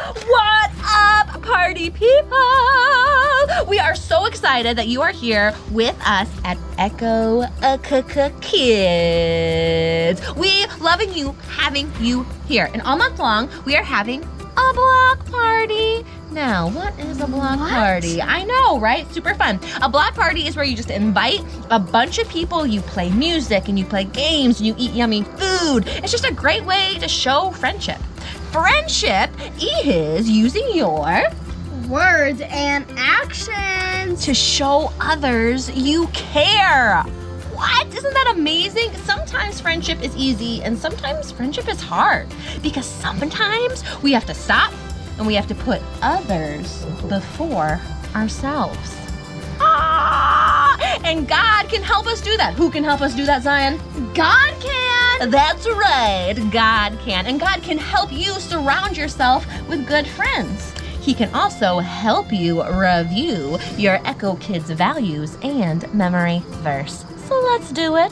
What up, party people? We are so excited that you are here with us at Echo Kids. We loving you, having you here. And all month long, we are having a block party. Now, what is a block party? I know, right? Super fun. A block party is where you just invite a bunch of people, you play music and you play games and you eat yummy food. It's just a great way to show friendship. Friendship is using your words and actions to show others you care. What? Isn't that amazing? Sometimes friendship is easy and sometimes friendship is hard because sometimes we have to stop and we have to put others before ourselves. And God can help us do that. Who can help us do that, Zion? God can. That's right, God can. And God can help you surround yourself with good friends. He can also help you review your Echo Kids values and memory verse. So let's do it.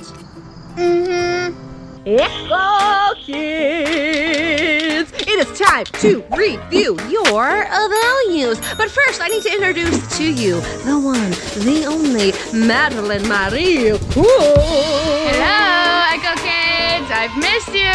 Echo Kids! It is time to review your values. But first, I need to introduce to you the one, the only, Madeline Marie Cool. Hello, Echo Kids. I've missed you.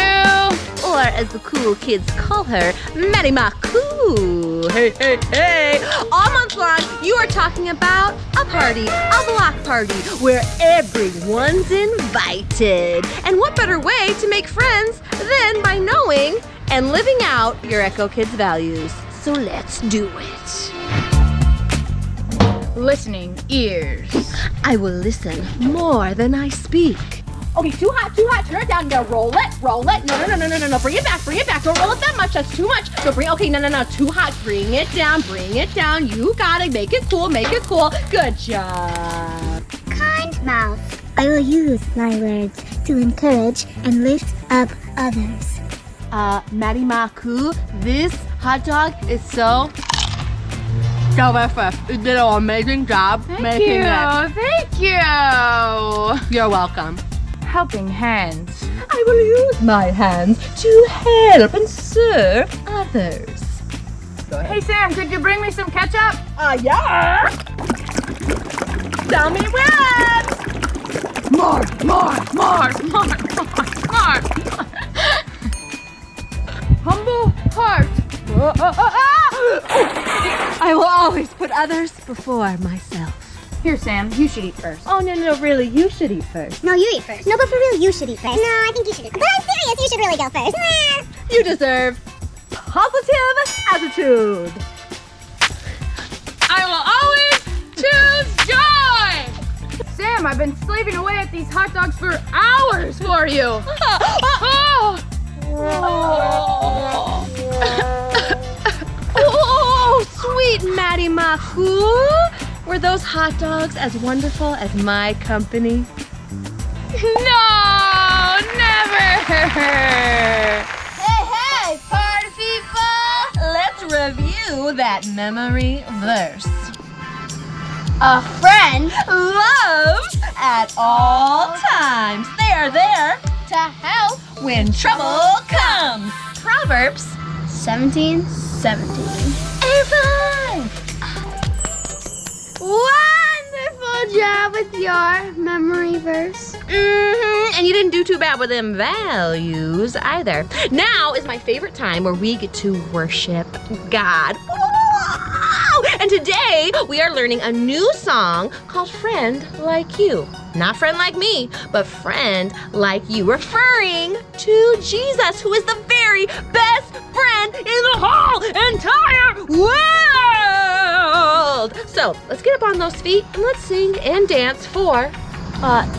Or as the cool kids call her, Maddie Ma Cool. Hey, hey, hey. All month long, you are talking about a party, a block party, where everyone's invited. And what better way to make friends than by knowing and living out your Echo Kids values. So let's do it. Listening ears. I will listen more than I speak. Okay, too hot, turn it down. Now roll it. No, bring it back. Don't roll it that much, that's too much. So okay, no, too hot, bring it down. You got it, make it cool. Good job. Kind mouth. I will use my words to encourage and lift up others. Maddie Maku, this hot dog is so delicious. You did an amazing job making it. Thank you. You're welcome. Helping hands. I will use my hands to help and serve others. Go ahead. Hey Sam, could you bring me some ketchup? Yeah. Tell me when. More. Humble heart. I will always put others before myself. Here, Sam, you should eat first. Oh, no, really, you should eat first. No, you eat first. No, but for real, you should eat first. No, I think you should eat first. But I'm serious, you should really go first. You deserve positive attitude. I will always choose joy. Sam, I've been slaving away at these hot dogs for hours for you. Oh, sweet Maddie Maku. Were those hot dogs as wonderful as my company? No, never. Hey, party people! Let's review that memory verse. A friend Loves at all times. They are there to help. when trouble comes. Proverbs 17:17. A5. Wonderful job with your memory verse. And you didn't do too bad with them values either. Now is my favorite time where we get to worship God. Wow! And today we are learning a new song called Friend Like You. Not friend like me, but friend like you, referring to Jesus, who is the very best friend in the whole entire world. So let's get up on those feet and let's sing and dance for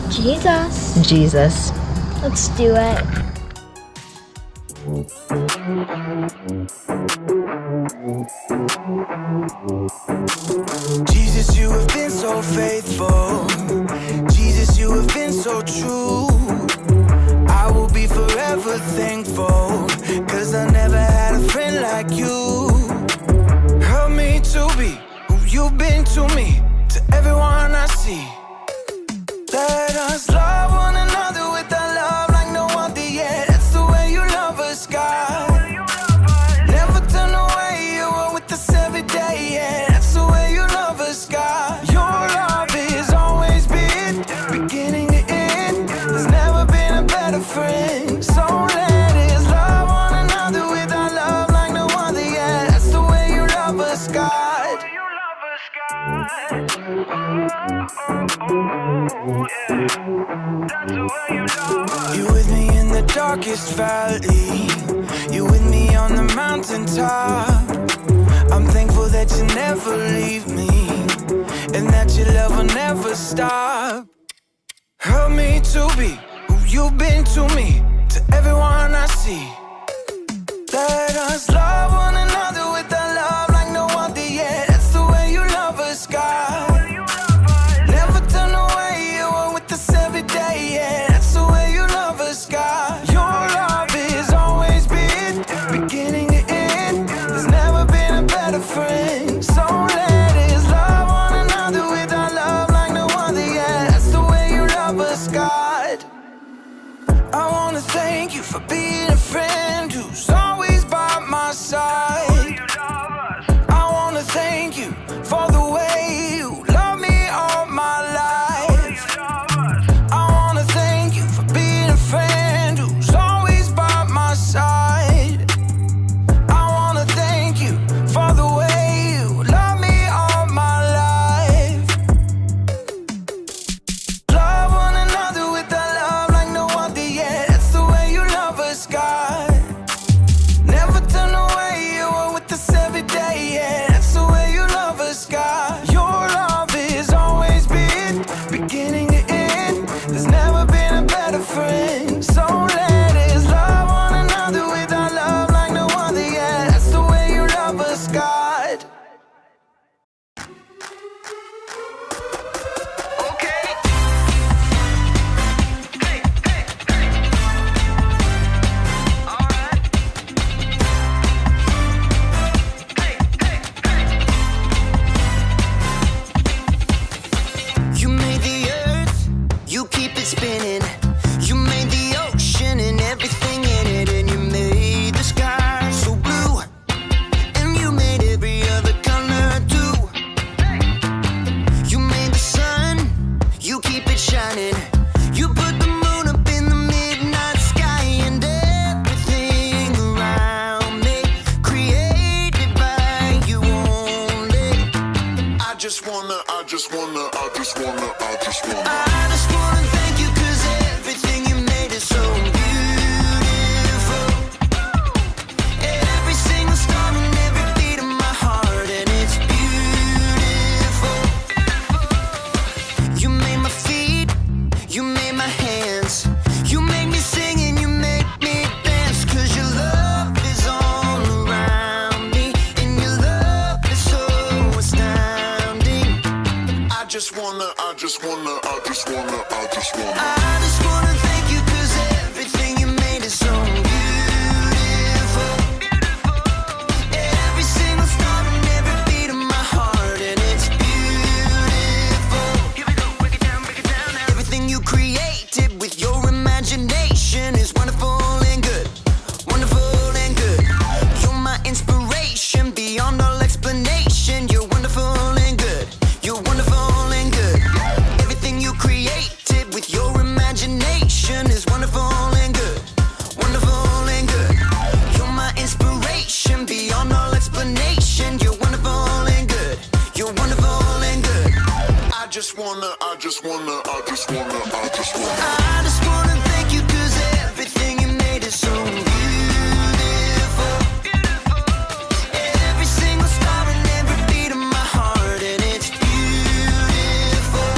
Jesus. Jesus. Let's do it. Jesus, you have been so faithful. Jesus, you have been so true. I will be forever thankful, 'cause I never had a friend like you. Help me to be who you've been to me, to everyone I see. Let us love one another with a love like no other yet. It's the way you love us, God. Never turn away darkest valley. You with me on the mountaintop. I'm thankful that you never leave me, and that your love will never stop. Help me to be who you've been to me, to everyone I see. Let us love one another with a love like no other yet. That's the way you love us, God. Never turn away, you are with us every day, yeah. That's the way you love us, God. Your love is always been beginning to end. There's never been a better friend. So let us love one another with our love like no other, yeah. That's the way you love us, God. I wanna thank you for being a friend who's always by my side. I wanna thank you for the way you love me all my life. I wanna thank you for being a friend who's always by my side. I wanna thank you for the way you love me all my life. Love one another with a love like no other, yeah. That's the way you love us, God. Never turn away, you are with us every day, yeah. That's the way you love us, God. Your love has always been beginning to end. There's never been a better friend. So let us love one another with our love like no other, yeah. That's the way you love us, God. Okay. Hey, hey, hey. All right. Hey, hey, hey. You made the earth, you keep it spinning. You made the ocean and everything in it, and you made the sky so blue, and you made every other color too. You made the sun, you keep it shining. You put the moon up in the midnight sky, and everything around me created by you only. I just wanna I just wanna thank you, 'cause everything you made is so beautiful. Every single star and every beat of my heart, and it's beautiful. You made my feet, you made my hands. You make me sing and you make me dance, 'cause your love is all around me, and your love is so astounding. I just wanna thank you, 'cause everything you made is so beautiful. Every single star and every beat of my heart, and it's beautiful. Here we go, break it down, now. Everything you created with your imagination is wonderful and good, wonderful and good. You're my inspiration beyond all explanation. You're wonderful and good, you're wonderful and good. Everything you created with your imagination is wonderful and good, wonderful and good. You're my inspiration beyond all explanation. You're wonderful and good, you're wonderful and good. I just wanna thank you, 'cause everything you made is so beautiful. Every single star and every beat of my heart, and it's beautiful.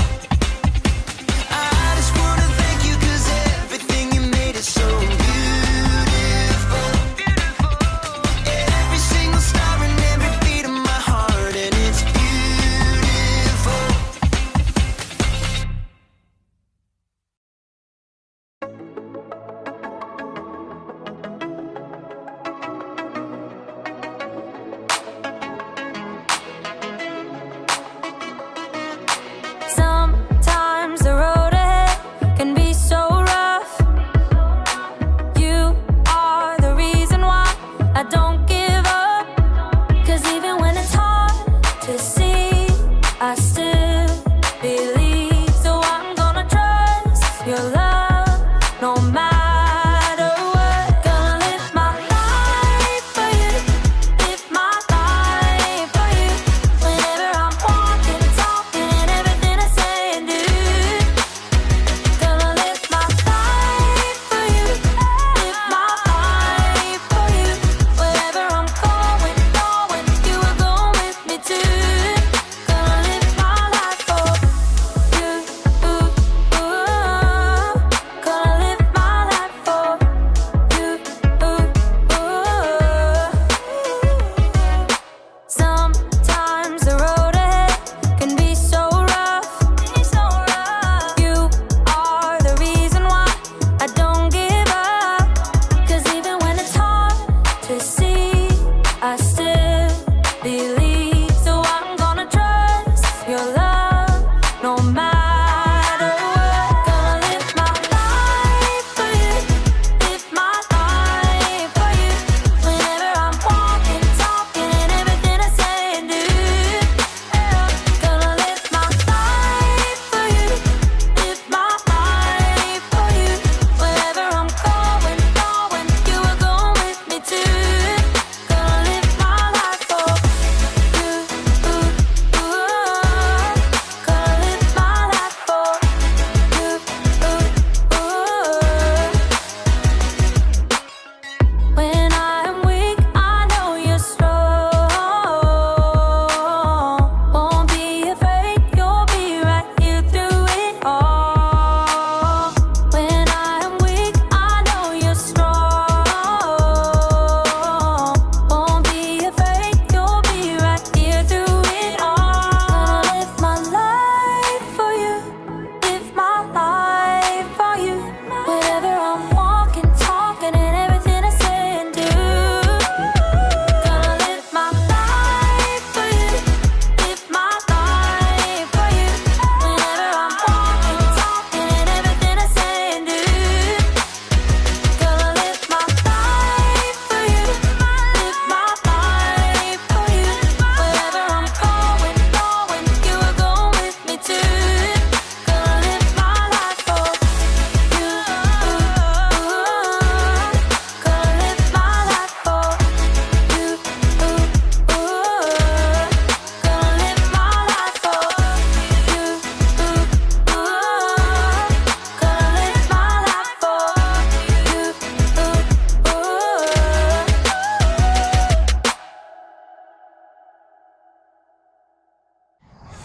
I just wanna thank you, 'cause everything you made is so beautiful. Every single star and every beat of my heart, and it's beautiful.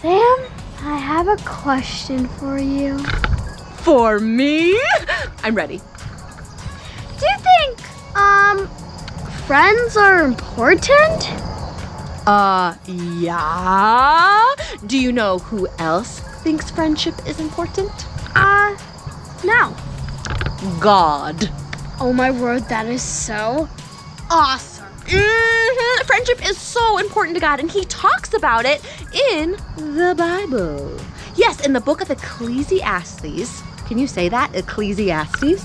Sam, I have a question for you. For me? I'm ready. Do you think, friends are important? Yeah. Do you know who else thinks friendship is important? No. God. Oh my word, that is so awesome. Friendship is so important to God, and he talks about it in the Bible. Yes, in the book of Ecclesiastes. Can you say that? Ecclesiastes?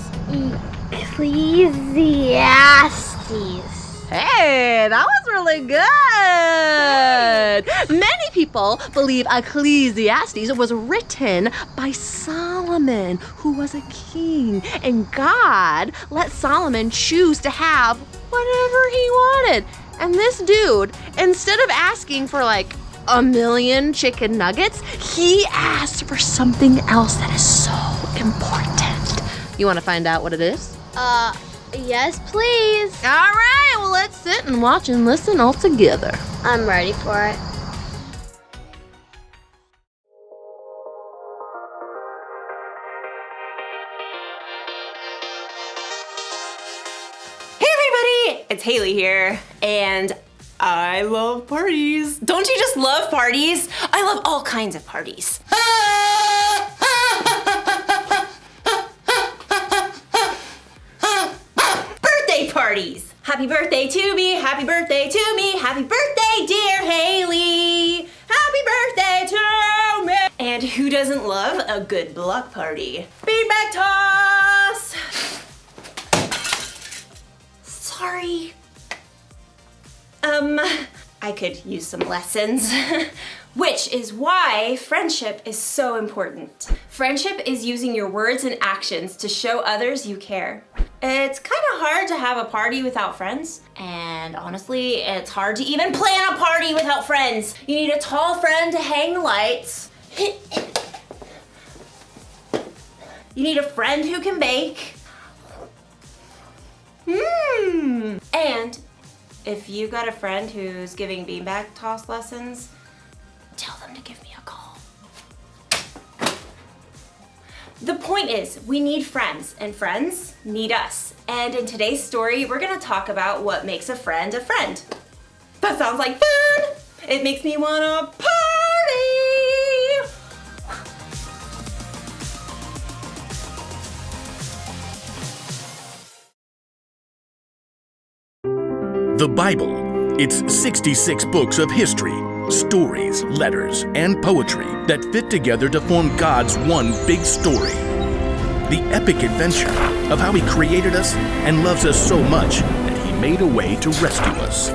Ecclesiastes. Hey, that was really good. Many people believe Ecclesiastes was written by Solomon, who was a king. And God let Solomon choose to have whatever he wanted. And this dude, instead of asking for like 1,000,000 chicken nuggets, he asked for something else that is so important. You want to find out what it is? Yes, please. All right, well, let's sit and watch and listen all together. I'm ready for it. Hey everybody, it's Haley here, and I love parties. Don't you just love parties? I love all kinds of parties. Birthday parties. Happy birthday to me, happy birthday to me, happy birthday dear Haley. Happy birthday to me. And who doesn't love a good block party? Beanbag toss. Sorry. I could use some lessons. Which is why friendship is so important. Friendship is using your words and actions to show others you care. It's kind of hard to have a party without friends. And honestly, it's hard to even plan a party without friends. You need a tall friend to hang the lights. You need a friend who can bake. And if you got a friend who's giving beanbag toss lessons, tell them to give me a call. The point is, we need friends, and friends need us. And in today's story, we're gonna talk about what makes a friend a friend. That sounds like fun! It makes me wanna party! The Bible. It's 66 books of history, stories, letters, and poetry that fit together to form God's one big story. The epic adventure of how He created us and loves us so much that He made a way to rescue us.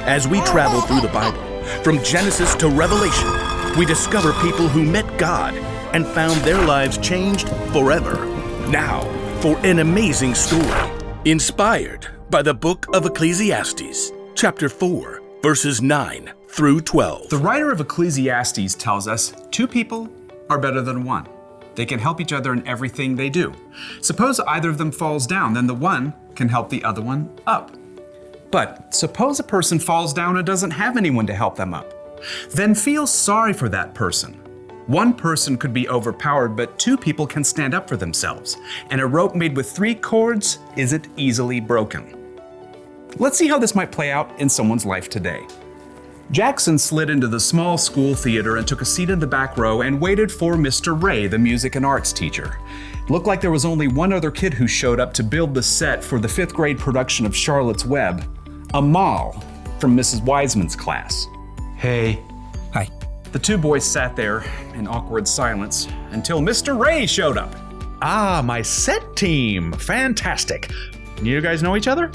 As we travel through the Bible, from Genesis to Revelation, we discover people who met God and found their lives changed forever. Now, for an amazing story, inspired by the book of Ecclesiastes, chapter 4, verses 9 through 12. The writer of Ecclesiastes tells us 2 people are better than 1. They can help each other in everything they do. Suppose either of them falls down, then the one can help the other one up. But suppose a person falls down and doesn't have anyone to help them up. Then feel sorry for that person. One person could be overpowered, but 2 people can stand up for themselves. And a rope made with 3 cords isn't easily broken. Let's see how this might play out in someone's life today. Jackson slid into the small school theater and took a seat in the back row and waited for Mr. Ray, the music and arts teacher. It looked like there was only one other kid who showed up to build the set for the 5th grade production of Charlotte's Web, Amal from Mrs. Wiseman's class. Hey. Hi. The 2 boys sat there in awkward silence until Mr. Ray showed up. Ah, my set team. Fantastic. You guys know each other?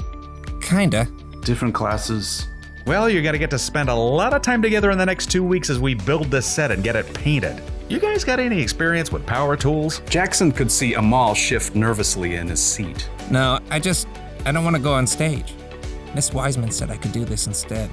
Kinda. Different classes. Well, you gotta get to spend a lot of time together in the next 2 weeks as we build this set and get it painted. You guys got any experience with power tools? Jackson could see Amal shift nervously in his seat. No, I don't want to go on stage. Miss Wiseman said I could do this instead.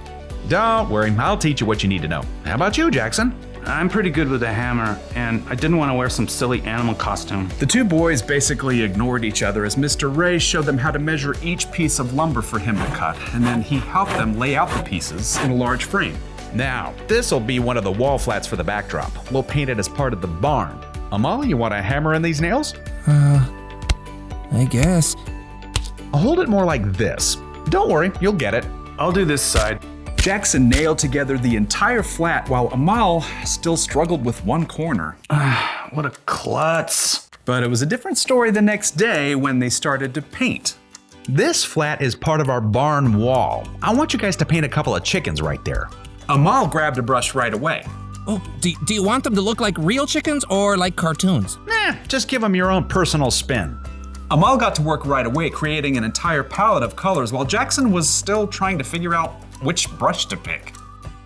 Don't worry, I'll teach you what you need to know. How about you, Jackson? I'm pretty good with a hammer, and I didn't want to wear some silly animal costume. The 2 boys basically ignored each other as Mr. Ray showed them how to measure each piece of lumber for him to cut, and then he helped them lay out the pieces in a large frame. Now, this'll be one of the wall flats for the backdrop. We'll paint it as part of the barn. Amal, you want to hammer in these nails? I guess. I'll hold it more like this. Don't worry, you'll get it. I'll do this side. Jackson nailed together the entire flat while Amal still struggled with one corner. What a klutz. But it was a different story the next day when they started to paint. This flat is part of our barn wall. I want you guys to paint a couple of chickens right there. Amal grabbed a brush right away. Oh, do you want them to look like real chickens or like cartoons? Just give them your own personal spin. Amal got to work right away, creating an entire palette of colors while Jackson was still trying to figure out which brush to pick.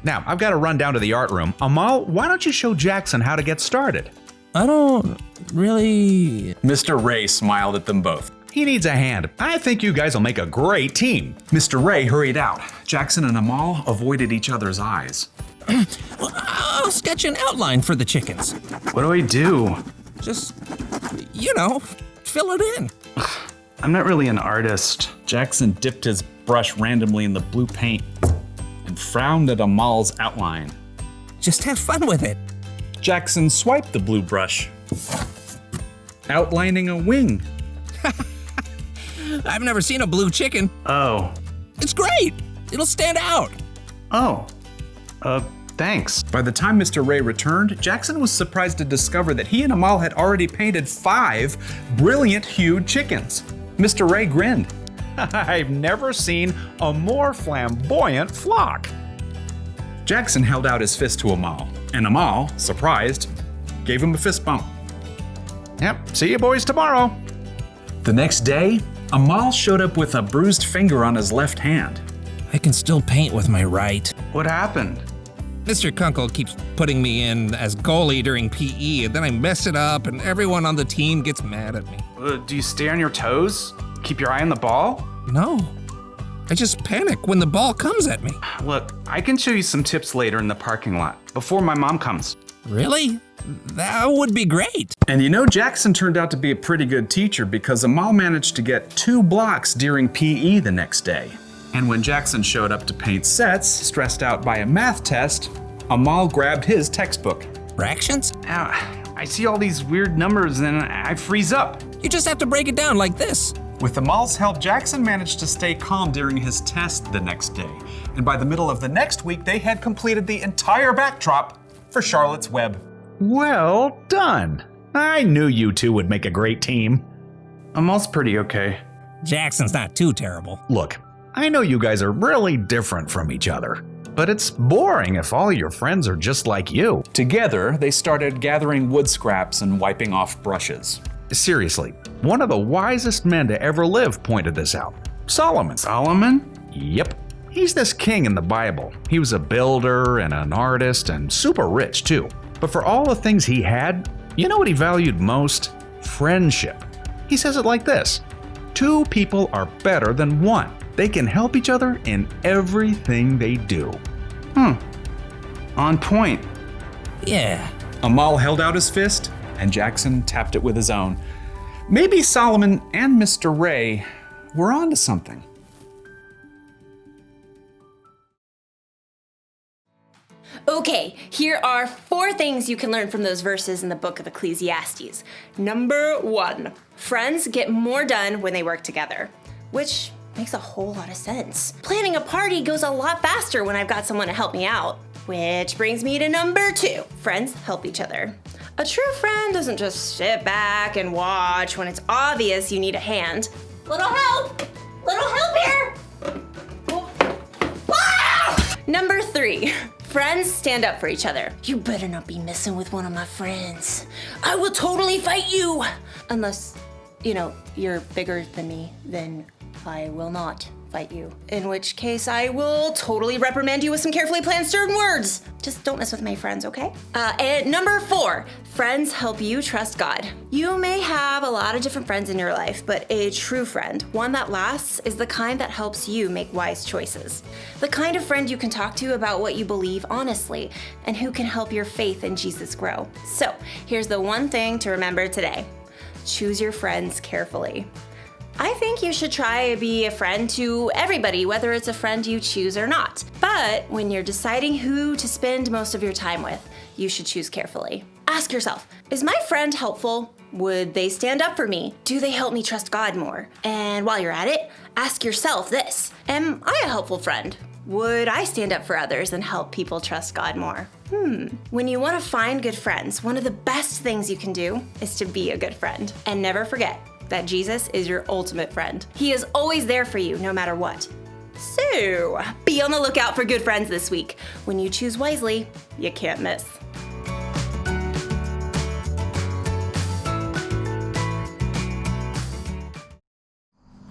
Now, I've got to run down to the art room. Amal, why don't you show Jackson how to get started? I don't really... Mr. Ray smiled at them both. He needs a hand. I think you guys will make a great team. Mr. Ray hurried out. Jackson and Amal avoided each other's eyes. Well, I'll sketch an outline for the chickens. What do I do? Just, fill it in. I'm not really an artist. Jackson dipped his brush randomly in the blue paint and frowned at Amal's outline. Just have fun with it. Jackson swiped the blue brush, outlining a wing. I've never seen a blue chicken. Oh. It's great. It'll stand out. Oh. Thanks. By the time Mr. Ray returned, Jackson was surprised to discover that he and Amal had already painted 5 brilliant hued chickens. Mr. Ray grinned. I've never seen a more flamboyant flock. Jackson held out his fist to Amal, and Amal, surprised, gave him a fist bump. Yep, see you boys tomorrow. The next day, Amal showed up with a bruised finger on his left hand. I can still paint with my right. What happened? Mr. Kunkel keeps putting me in as goalie during PE, and then I mess it up, and everyone on the team gets mad at me. Do you stay on your toes? Keep your eye on the ball? No. I just panic when the ball comes at me. Look, I can show you some tips later in the parking lot, before my mom comes. Really? That would be great. And Jackson turned out to be a pretty good teacher because Amal managed to get 2 blocks during PE the next day. And when Jackson showed up to paint sets, stressed out by a math test, Amal grabbed his textbook. Fractions? I see all these weird numbers and I freeze up. You just have to break it down like this. With Amal's help, Jackson managed to stay calm during his test the next day. And by the middle of the next week, they had completed the entire backdrop for Charlotte's Web. Well done. I knew you two would make a great team. Amal's pretty okay. Jackson's not too terrible. Look, I know you guys are really different from each other, but it's boring if all your friends are just like you. Together, they started gathering wood scraps and wiping off brushes. Seriously, one of the wisest men to ever live pointed this out. Solomon. Solomon? Yep. He's this king in the Bible. He was a builder and an artist and super rich too. But for all the things he had, you know what he valued most? Friendship. He says it like this: 2 people are better than 1. They can help each other in everything they do. On point. Yeah. Amal held out his fist, and Jackson tapped it with his own. Maybe Solomon and Mr. Ray were onto something. Okay, here are 4 things you can learn from those verses in the book of Ecclesiastes. Number 1, friends get more done when they work together, which makes a whole lot of sense. Planning a party goes a lot faster when I've got someone to help me out. Which brings me to number 2, friends help each other. A true friend doesn't just sit back and watch when it's obvious you need a hand. Little help here! Ah! Number 3, friends stand up for each other. You better not be messing with one of my friends. I will totally fight you! Unless, you're bigger than me, then I will not fight you. In which case, I will totally reprimand you with some carefully planned stern words. Just don't mess with my friends, okay? And number 4, friends help you trust God. You may have a lot of different friends in your life, but a true friend, one that lasts, is the kind that helps you make wise choices. The kind of friend you can talk to about what you believe honestly, and who can help your faith in Jesus grow. So, here's the one thing to remember today. Choose your friends carefully. I think you should try to be a friend to everybody, whether it's a friend you choose or not. But when you're deciding who to spend most of your time with, you should choose carefully. Ask yourself, is my friend helpful? Would they stand up for me? Do they help me trust God more? And while you're at it, ask yourself this, am I a helpful friend? Would I stand up for others and help people trust God more? When you want to find good friends, one of the best things you can do is to be a good friend. And never forget that Jesus is your ultimate friend. He is always there for you, no matter what. So, be on the lookout for good friends this week. When you choose wisely, you can't miss.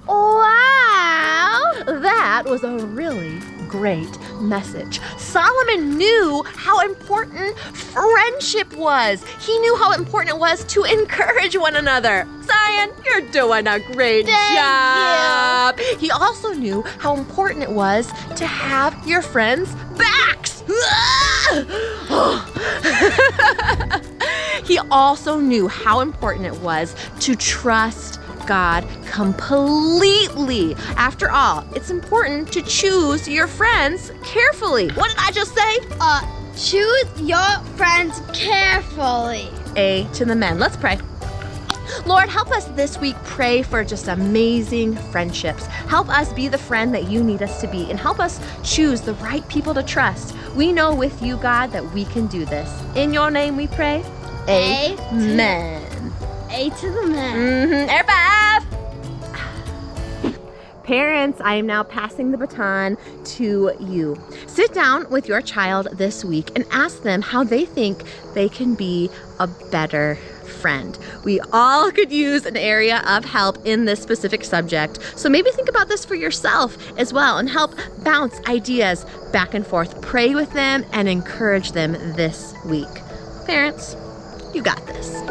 Wow! That was a really great message. Solomon knew how important friendship was. He knew how important it was to encourage one another. Zion, you're doing a great job. He also knew how important it was to have your friends' backs. He also knew how important it was to trust God completely. After all, it's important to choose your friends carefully. What did I just say? Choose your friends carefully. A to the men. Let's pray. Lord, help us this week pray for just amazing friendships. Help us be the friend that you need us to be, and help us choose the right people to trust. We know with you, God, that we can do this. In your name we pray. Amen. A to the men. Air five. Parents, I am now passing the baton to you. Sit down with your child this week and ask them how they think they can be a better friend. We all could use an area of help in this specific subject. So maybe think about this for yourself as well and help bounce ideas back and forth. Pray with them and encourage them this week. Parents, you got this.